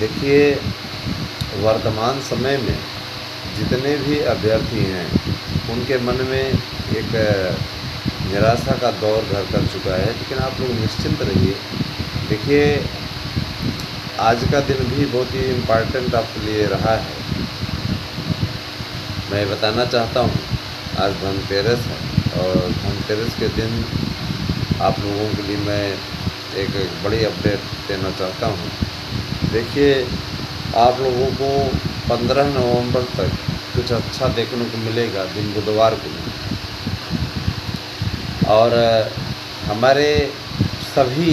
देखिए, वर्तमान समय में जितने भी अभ्यर्थी हैं उनके मन में एक निराशा का दौर घर कर चुका है, लेकिन आप लोग निश्चिंत रहिए। देखिए, आज का दिन भी बहुत ही इम्पॉर्टेंट आपके लिए रहा है। मैं बताना चाहता हूँ, आज धनतेरस है और धनतेरस के दिन आप लोगों के लिए मैं एक बड़ी अपडेट देना चाहता हूँ। देखिए, आप लोगों को 15 नवंबर तक कुछ अच्छा देखने को मिलेगा, दिन बुधवार को। और हमारे सभी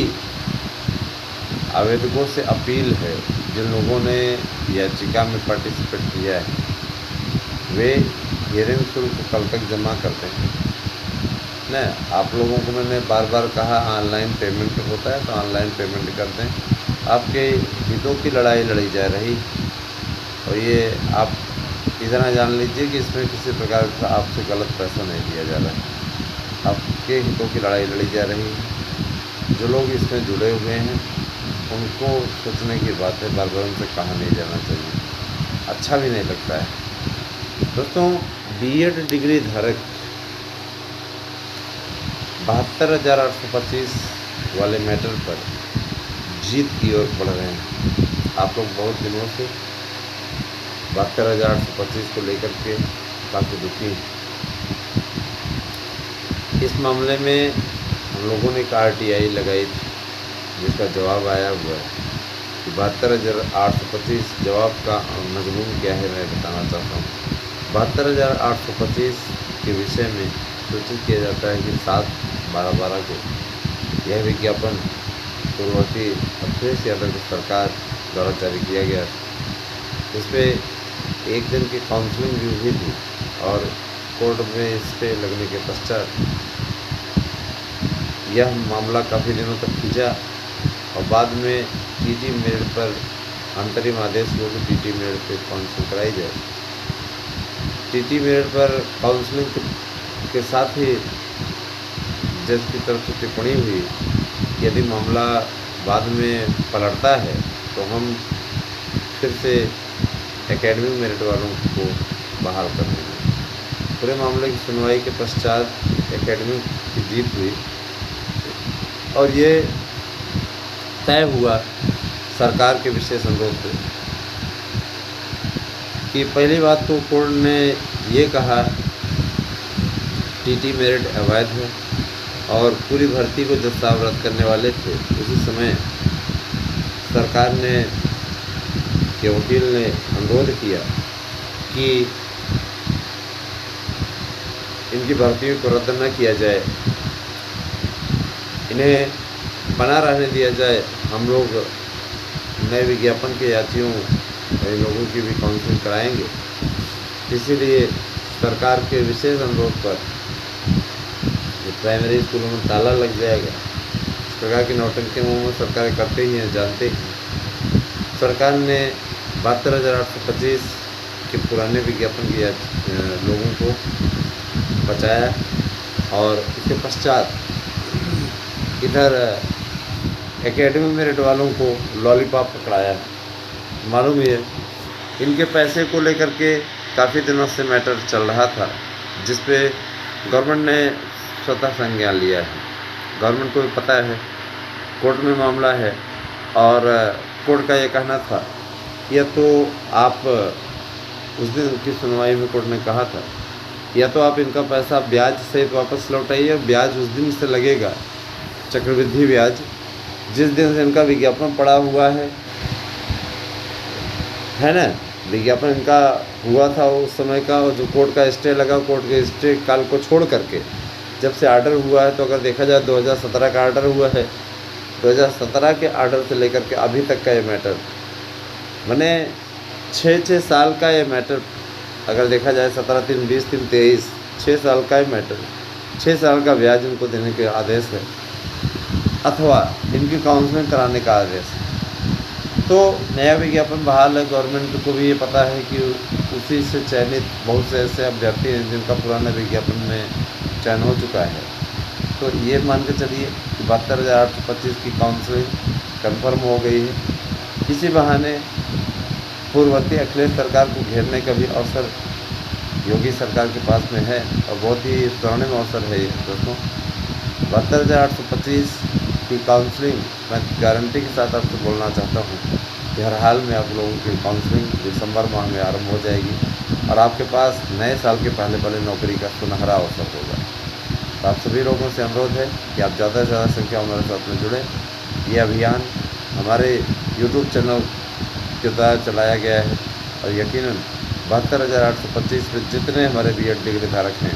आवेदकों से अपील है, जिन लोगों ने याचिका में पार्टिसिपेट किया है वे हियरिंग शुल्क कल तक जमा करते हैं न। आप लोगों को मैंने बार बार कहा ऑनलाइन पेमेंट होता है तो ऑनलाइन पेमेंट कर दें। आपके हितों की लड़ाई लड़ी जा रही और ये आप इतना जान लीजिए कि इसमें किसी प्रकार का आपसे गलत पैसा नहीं दिया जा रहा है। आपके हितों की लड़ाई लड़ी जा रही है। जो लोग इसमें जुड़े हुए हैं उनको सोचने की बात है, बार बार उनसे कहा नहीं जाना चाहिए, अच्छा भी नहीं लगता है। दोस्तों, बीएड डिग्री धारक 72,825 वाले मैटर पर जीत की ओर बढ़ रहे हैं। आप लोग बहुत दिनों से 72,825 को लेकर के काफ़ी दुखी हैं। इस मामले में हम लोगों ने एक RTI लगाई थी, जिसका जवाब आया हुआ है कि 72,825 जवाब का मजमून क्या है मैं बताना चाहता हूँ। 72,825 के विषय में सूचित किया जाता है कि 7/12/12 को यह विज्ञापन पूर्ववर्ती अखिलेश यादव की सरकार द्वारा जारी किया गया, जिसपे एक दिन की काउंसलिंग भी हुई थी और कोर्ट में इस पे लगने के पश्चात यह मामला काफ़ी दिनों तक खींचा और बाद में TT मेरिट पर अंतरिम आदेश हुआ कि TT मेरिट पर काउंसलिंग कराई जाए। TT मेरिट पर काउंसलिंग के साथ ही जज की तरफ से टिप्पणी हुई, यदि मामला बाद में पलटता है तो हम फिर से एकेडमिक मेरिट वालों को बहाल कर देंगे। पूरे मामले की सुनवाई के पश्चात एकेडमिक की जीत हुई और ये तय हुआ सरकार के विशेष अनुरोध पे कि पहली बात तो कोर्ट ने ये कहा TT मेरिट अवैध है और पूरी भर्ती को जज साहब रद्द करने वाले थे। उसी समय सरकार ने के वकील ने अनुरोध किया कि इनकी भर्तियों को रद्द न किया जाए, इन्हें बना रहने दिया जाए। हम लोग नए विज्ञापन के याचियों इन लोगों की भी काउंसलिंग कराएंगे। इसीलिए सरकार के विशेष अनुरोध पर प्राइमरी स्कूलों में ताला लग जाएगा। इस प्रकार की नौटंकी में सरकार करते ही हैं, जानते हैं। सरकार ने 72,825 के पुराने विज्ञापन के लोगों को बचाया और इसके पश्चात इधर एकेडमिक मेरिट वालों को लॉलीपॉप पकड़ाया। मालूम है इनके पैसे को लेकर के काफ़ी दिनों से मैटर चल रहा था, जिस पे गवर्नमेंट ने स्वतः संज्ञान लिया है। गवर्नमेंट को भी पता है कोर्ट में मामला है और कोर्ट का ये कहना था, या तो आप उस दिन की सुनवाई में कोर्ट ने कहा था या तो आप इनका पैसा ब्याज सहित वापस लौटाइए। ब्याज उस दिन से लगेगा, चक्रवृद्धि ब्याज, जिस दिन से इनका विज्ञापन पड़ा हुआ है ना। विज्ञापन इनका हुआ था उस समय का, और जो कोर्ट का स्टे लगा, कोर्ट के स्टे काल को छोड़ करके जब से आर्डर हुआ है, तो अगर देखा जाए 2017 का आर्डर हुआ है, 2017 के आर्डर से लेकर के अभी तक का ये मैटर मैंने 6 साल का ये मैटर, अगर देखा जाए 17/3/20/23 6 साल का ये मैटर, 6 साल का ब्याज इनको देने के आदेश है अथवा इनकी काउंसलिंग कराने का आदेश है। तो नया विज्ञापन बहाल है। गवर्नमेंट को भी ये पता है कि उसी से चयनित बहुत से ऐसे अभ्यर्थी हैं जिनका पुराना विज्ञापन में चयन हो चुका है। तो ये मान के चलिए 72,825 की काउंसलिंग कंफर्म हो गई है इसी बहाने पूर्ववर्ती अखिलेश सरकार को घेरने का भी अवसर योगी सरकार के पास में है और बहुत ही स्वर्णिम अवसर है ये दोस्तों। 72,825 की काउंसलिंग मैं गारंटी के साथ आपसे बोलना चाहता हूँ कि हर हाल में आप लोगों की काउंसलिंग दिसंबर माह में आरंभ हो जाएगी और आपके पास नए साल के पहले पहले नौकरी का सुनहरा अवसर होगा। तो आप सभी लोगों से अनुरोध है कि आप ज़्यादा से ज़्यादा संख्या में हमारे साथ में जुड़ें। ये अभियान हमारे यूट्यूब चैनल के द्वारा चलाया गया है और यकीनन 72,825 में जितने हमारे बीएड डिग्री धारक हैं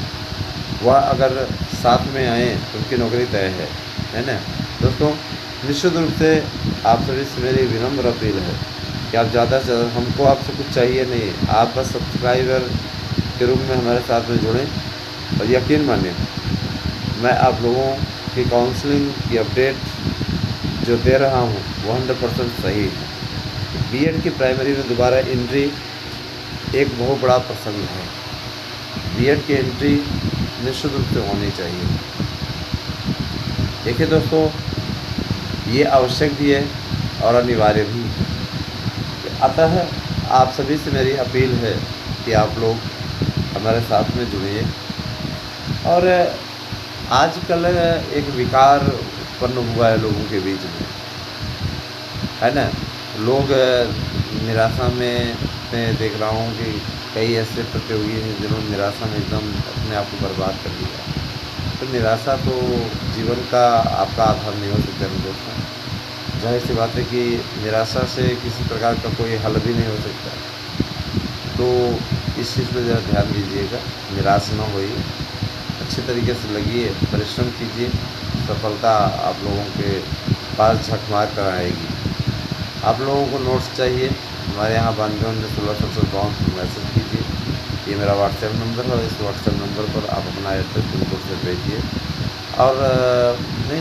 वह अगर साथ में आएँ तो उनकी नौकरी तय है ना दोस्तों। निश्चित रूप से आप सभी से मेरी विनम्र अपील है कि आप ज़्यादा से ज़्यादा, हमको आपसे कुछ चाहिए नहीं, आप बस सब्सक्राइबर के रूप में हमारे साथ में जुड़ें और यकीन मानिए मैं आप लोगों की काउंसलिंग की अपडेट जो दे रहा हूँ वो 100% सही है। बीएड की प्राइमरी में दोबारा एंट्री एक बहुत बड़ा प्रसंग है। बीएड की एंट्री निश्चित रूप से होनी चाहिए। देखिए दोस्तों, ये आवश्यक भी है और अनिवार्य भी है। अतः आप सभी से मेरी अपील है कि आप लोग हमारे साथ में जुड़िए। और आजकल एक विकार उत्पन्न हुआ है लोगों के बीच में, है ना। लोग निराशा में मैं देख रहा हूँ कि कई ऐसे प्रतियोगी हैं जिन्होंने निराशा में एकदम अपने आप को बर्बाद कर लिया। तो निराशा तो जीवन का आपका आधार नहीं हो सकता है दोस्तों। जाहिर सी बात है कि निराशा से किसी प्रकार का कोई हल भी नहीं हो सकता। तो इस चीज़ पर ज़रा ध्यान दीजिएगा, निराश न होइए, अच्छे तरीके से लगिए, परिश्रम कीजिए, सफलता आप लोगों के पास झक मार कर आएगी। आप लोगों को नोट्स चाहिए, हमारे यहाँ 92 मैसेज कीजिए। ये मेरा व्हाट्सएप नंबर है और इस व्हाट्सएप नंबर पर आप अपना एड्रेस पिन कोड से भेजिए। और नहीं